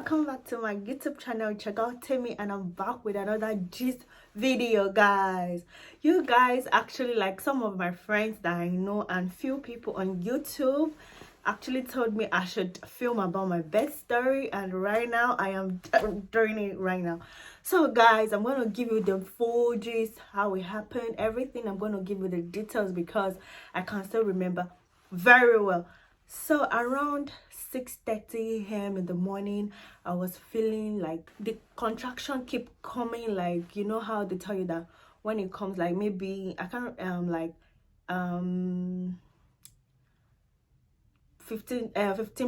welcome back to my YouTube channel. Check out Timmy, and I'm back with another gist video, guys. You guys actually, like, some of my friends that I know and few people on YouTube actually told me I should film about my bed story, and right now I am doing it right now. So guys, I'm going to give you the full gist, how it happened, everything. I'm going to give you the details because I can still remember very well. So around 6:30 a.m. in the morning, I was feeling like the contraction keep coming. Like, you know how they tell you that when it comes, like, maybe I can't 15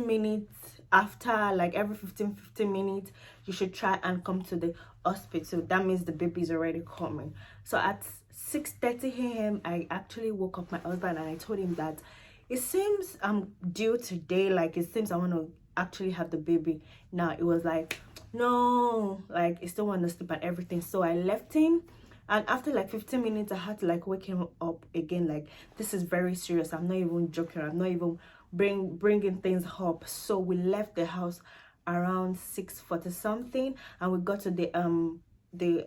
minutes after, like every 15 minutes you should try and come to the hospital. That means the baby is already coming. So at 6:30 a.m. I actually woke up my husband and I told him that it seems I'm due today, like it seems I want to actually have the baby now. It was like, no, like I still want to sleep and everything. So I left him, and after like 15 minutes I had to like wake him up again. Like, this is very serious, I'm not even joking, I'm not even bringing things up. So we left the house around 6:40 something, and we got to the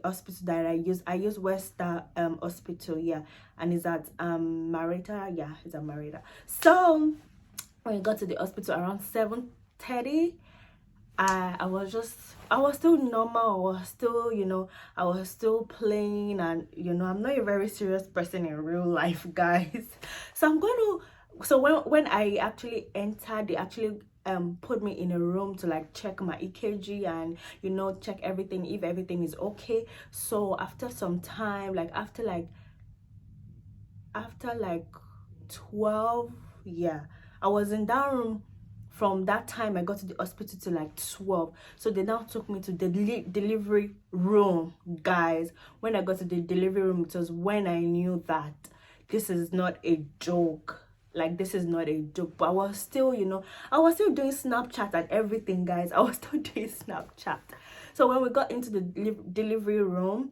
hospital that I use Wester hospital, yeah, and it's at Marita, yeah, it's at Marita. So when we got to the hospital around 7:30, I was still normal. I was still, I was still playing, and I'm not a very serious person in real life, guys. So when I actually entered, they actually put me in a room to like check my EKG and check everything, if everything is okay. So after some time, like after like 12, yeah, I was in that room. From that time I got to the hospital to like 12. So they now took me to the delivery room, guys. When I got to the delivery room, it was when I knew that this is not a joke. Like, this is not a joke. But I was still, I was still doing Snapchat and everything, guys. I was still doing Snapchat. So when we got into the delivery room,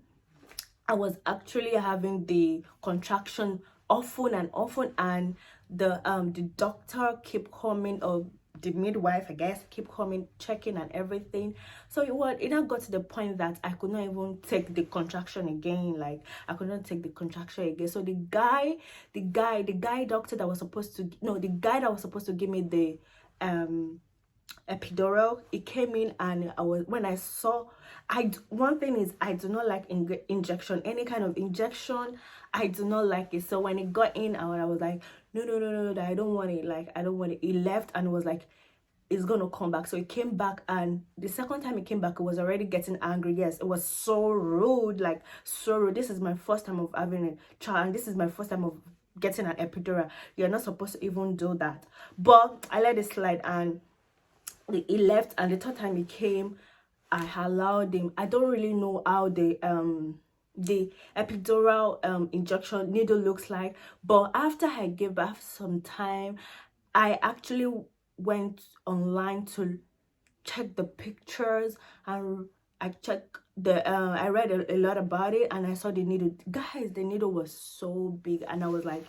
I was actually having the contraction often and often, and the doctor kept coming, or the midwife, I guess, keep coming, checking and everything. So it now got to the point that I could not even take the contraction again. Like, I could not take the contraction again. So the guy doctor that was supposed to, no, the guy that was supposed to give me the epidural, it came in, and when I saw, one thing is, I do not like injection, any kind of injection. I do not like it. So when it got in, I was like, no, I don't want it. Like, I don't want it. It left and was like, it's gonna come back. So it came back, and the second time it came back, it was already getting angry. Yes, it was so rude, like so rude. This is my first time of having a child, and this is my first time of getting an epidural. You're not supposed to even do that. But I let it slide, and he left. And the third time he came, I allowed him. I don't really know how the epidural injection needle looks like, but after I gave birth some time, I actually went online to check the pictures, and I checked I read a lot about it, and I saw the needle. Guys, the needle was so big, and I was like,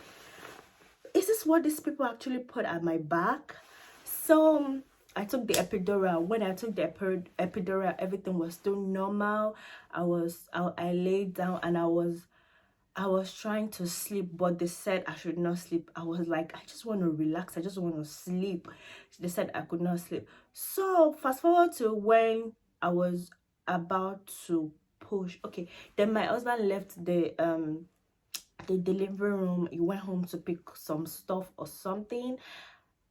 is this what these people actually put at my back? So I took the epidural. When I took the epidural, everything was still normal. I laid down, and I was trying to sleep, but they said I should not sleep. I was like, I just want to relax, I just want to sleep. They said I could not sleep. So fast forward to when I was about to push. Okay, then my husband left the delivery room. He went home to pick some stuff or something.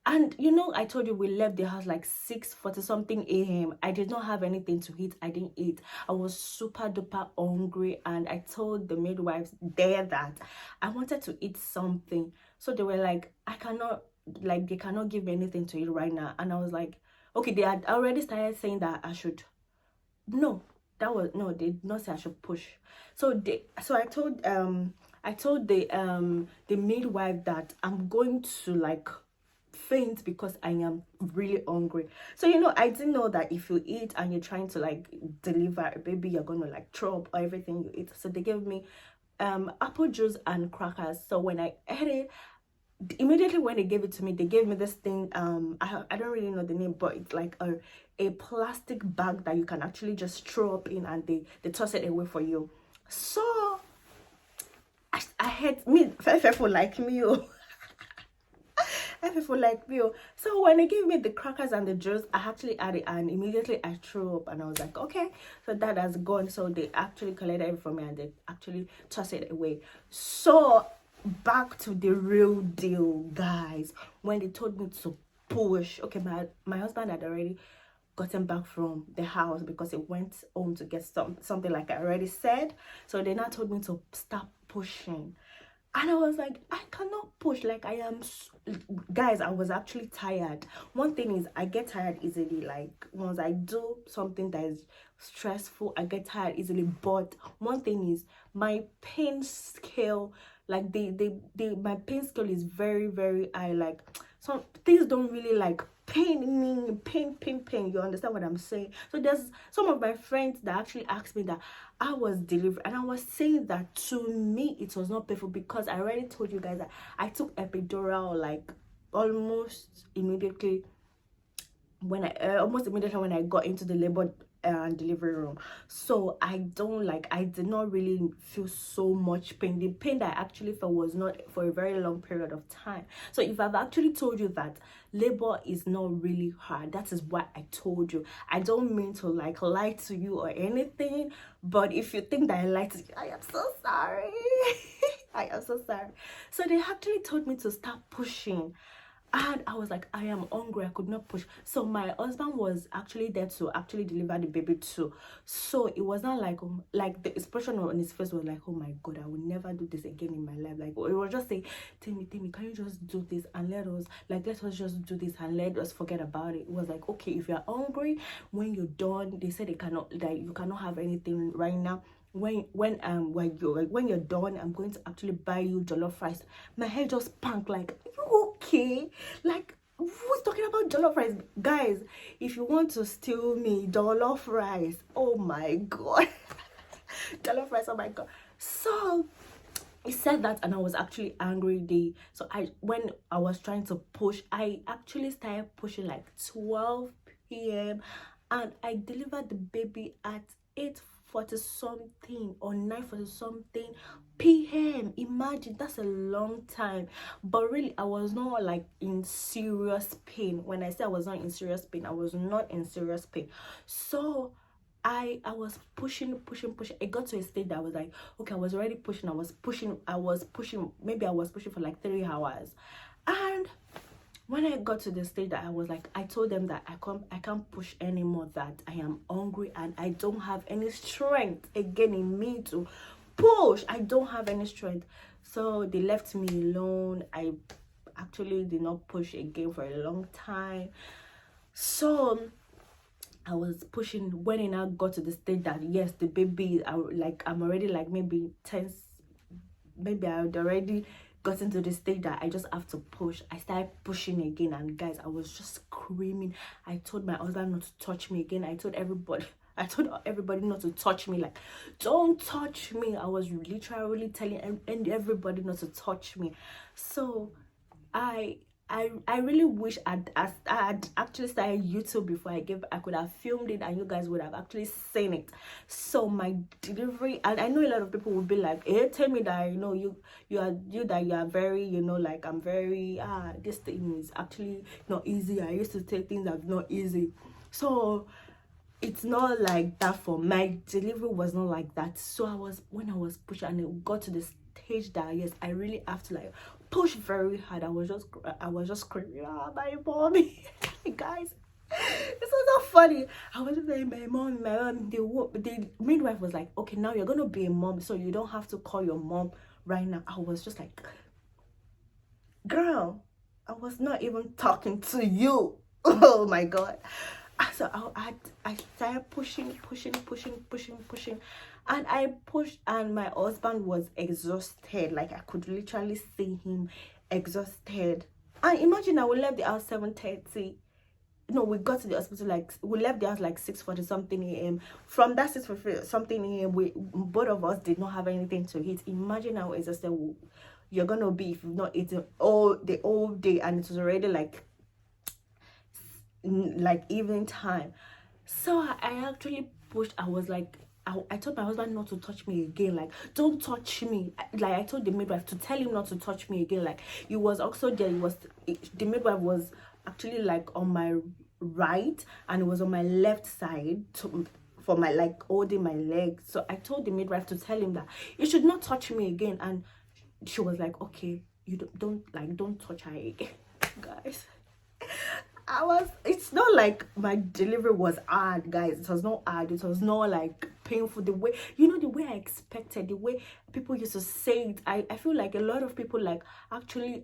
And I told you we left the house like 6:40 something a.m. I did not have anything to eat. I didn't eat. I was super duper hungry, and I told the midwives there that I wanted to eat something. So they were like, I cannot, like, they cannot give me anything to eat right now. And I was like, okay, they had already started saying that I should, no, they did not say I should push. So I told the midwife that I'm going to like faint because I am really hungry. So I didn't know that if you eat and you're trying to like deliver a baby, you're gonna like throw up everything you eat. So they gave me apple juice and crackers. So when I ate it, immediately when they gave it to me, they gave me this thing. I don't really know the name, but it's like a plastic bag that you can actually just throw up in, and they toss it away for you. So I had me for like me. Oh. People like me. Oh. So when they gave me the crackers and the juice, I actually had it, and immediately I threw up, and I was like, okay, so that has gone. So they actually collected it from me, and they actually tossed it away. So back to the real deal, guys. When they told me to push, okay, my husband had already gotten back from the house because he went home to get something like I already said. So they now told me to stop pushing. And I was like, I cannot push. Like, I am, guys, I was actually tired. One thing is, I get tired easily. Like, once I do something that is stressful, I get tired easily. But one thing is, my pain scale, like, my pain scale is very, very high. Like, some things don't really, like, pain. You understand what I'm saying? So there's some of my friends that actually asked me that I was delivering, and I was saying that to me it was not painful because I already told you guys that I took epidural like almost immediately when I got into the labor and delivery room. So I did not really feel so much pain. The pain that I actually felt was not for a very long period of time. So if I've actually told you that labor is not really hard, that is what I told you. I don't mean to like lie to you or anything, but if you think that I lied to you, I am so sorry. I am so sorry. So they actually told me to stop pushing, and I was like, I am hungry, I could not push. So my husband was actually there to actually deliver the baby too. So it was not like the expression on his face was like, oh my God, I will never do this again in my life. Like, it was just saying, Timmy, can you just do this and let us just do this and let us forget about it. It was like, okay, if you're hungry, when you're done, they said you cannot have anything right now. When you're done, I'm going to actually buy you jollof rice. My head just spanked like, you okay? Like, who's talking about jollof rice? Guys, if you want to steal me jollof rice, oh my God. Jollof rice, oh my God. So he said that, and I was actually angry. So when I was trying to push, I actually started pushing like 12 p.m. and I delivered the baby at 8:40 something or 9:40 something p.m. Imagine, that's a long time. But really, I was not like in serious pain. When I say I was not in serious pain, I was not in serious pain. So I was pushing. It got to a stage that I was like, okay, I was already pushing. Maybe I was pushing for like 3 hours. And when I got to the stage that I was like, I told them that I can't push anymore, that I am hungry and I don't have any strength again in me to push. I don't have any strength. So they left me alone. I actually did not push again for a long time. So I was pushing when it now got to the stage that yes, the baby, I'm already like maybe tense. Maybe I had already gotten to the stage that I just have to push. I started pushing again, and guys, I was just screaming. I told my husband not to touch me again. I told everybody not to touch me. Like, don't touch me. I was literally telling everybody not to touch me. So I really wish I had actually started YouTube before I could have filmed it and you guys would have actually seen it. So my delivery, and I know a lot of people would be like, tell me that you are very, like, I'm very this thing is actually not easy. I used to take things that's not easy. So it's not like that. For my delivery was not like that. So when I was pushing and it got to the stage that yes, I really have to like push very hard. I was just screaming, my mommy. Guys, this was so funny. I was just like, my mom. The midwife was like, okay, now you're gonna be a mom, so you don't have to call your mom right now. I was just like, girl, I was not even talking to you. Oh my God. So I started pushing, and I pushed, and my husband was exhausted. Like, I could literally see him exhausted. And imagine, I would left the house 7:30. No, we got to the hospital we left the house like 6:40 something a.m. From that 6:40 something a.m., both of us did not have anything to eat. Imagine how exhausted you're gonna be if you've not eaten all the whole day, and it was already like evening time. So I actually pushed. I was like, I told my husband not to touch me again. Like, don't touch me. Like, I told the midwife to tell him not to touch me again. Like, he was also there. The midwife was actually like on my right, and it was on my left side for my, like, holding my leg. So I told the midwife to tell him that he should not touch me again. And she was like, okay, you don't touch her again. Guys, it's not like my delivery was hard, guys. It was not hard. It was not like painful the way, the way I expected, the way people used to say it. I feel like a lot of people like actually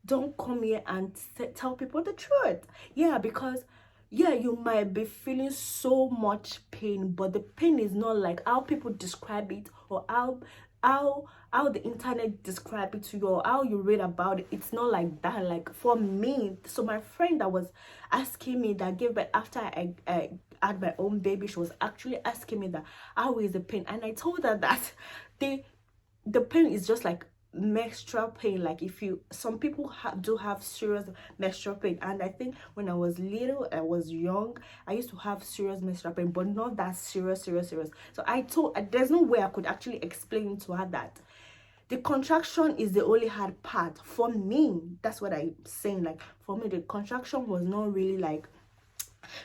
don't come here and tell people the truth. Yeah, because yeah, you might be feeling so much pain, but the pain is not like how people describe it, or how the internet describe it to you, or how you read about it. It's not like that. Like, for me, so my friend that was asking me, that gave birth after I had my own baby, she was actually asking me that how is the pain, and I told her that the pain is just like menstrual pain. Like, if you, some people do have serious menstrual pain, and I think when I was little, I was young, I used to have serious menstrual pain, but not that serious. So I told, there's no way I could actually explain to her that the contraction is the only hard part for me. That's what I'm saying. Like, for me, the contraction was not really like,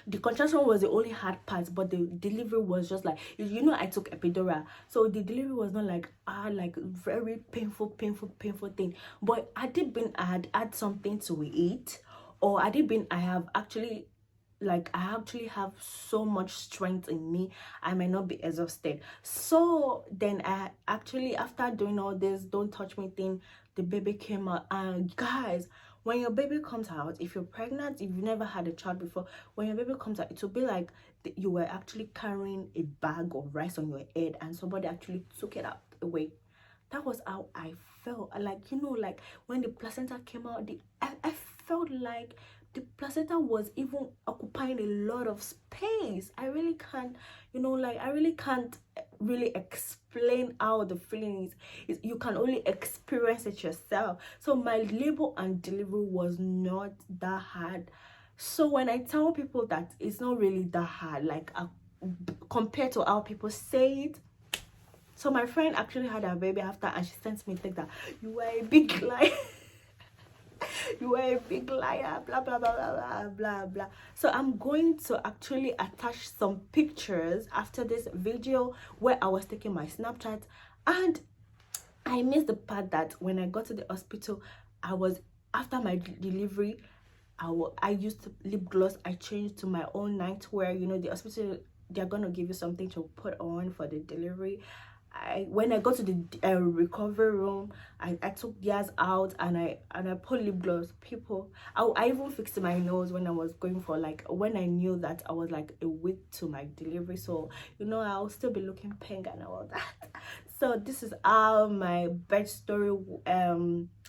the contraction was the only hard part, but the delivery was just like, I took epidural, so the delivery was not like like very painful thing. But had it been I had something to eat, or had it been I actually have so much strength in me, I might not be exhausted. So then I actually, after doing all this don't touch me thing, the baby came out. And guys, when your baby comes out, if you're pregnant, if you've never had a child before, when your baby comes out, it will be like you were actually carrying a bag of rice on your head, and somebody actually took it out away. That was how I felt. Like, like when the placenta came out, I felt like the placenta was even occupying a lot of space. I really can't, I really can't really explain how the feeling is. You can only experience it yourself. So my labor and delivery was not that hard. So when I tell people that it's not really that hard, like compared to how people say it. So my friend actually had a baby after, and she sent me think that you were a big liar. You were a big liar, blah blah blah blah blah blah. So I'm going to actually attach some pictures after this video where I was taking my Snapchat, and I missed the part that when I got to the hospital, I was, after my delivery, I used lip gloss. I changed to my own nightwear. The hospital, they're gonna give you something to put on for the delivery. When I got to the recovery room, I took theirs out, and I put lip gloss. People, I even fixed my nose when I was going for, like, when I knew that I was like a week to my delivery, so I'll still be looking pink and all that. So this is how my birth story,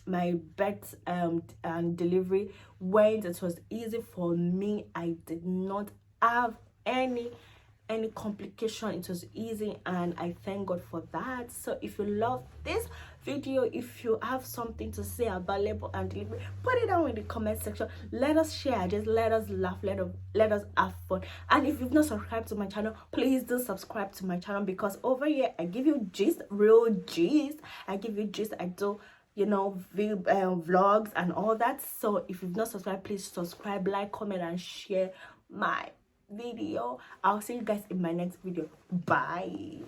my birth and delivery went. It was easy for me. I did not have any complication. It was easy, and I thank God for that. So if you love this video, if you have something to say about labor and delivery, put it down in the comment section. Let us share, just let us laugh, let us have fun. And if you've not subscribed to my channel, please do subscribe to my channel, because over here I give you gist, real gist. I give you gist. I do vlogs and all that. So if you've not subscribed, please subscribe, like, comment, and share my video. I'll see you guys in my next video. Bye.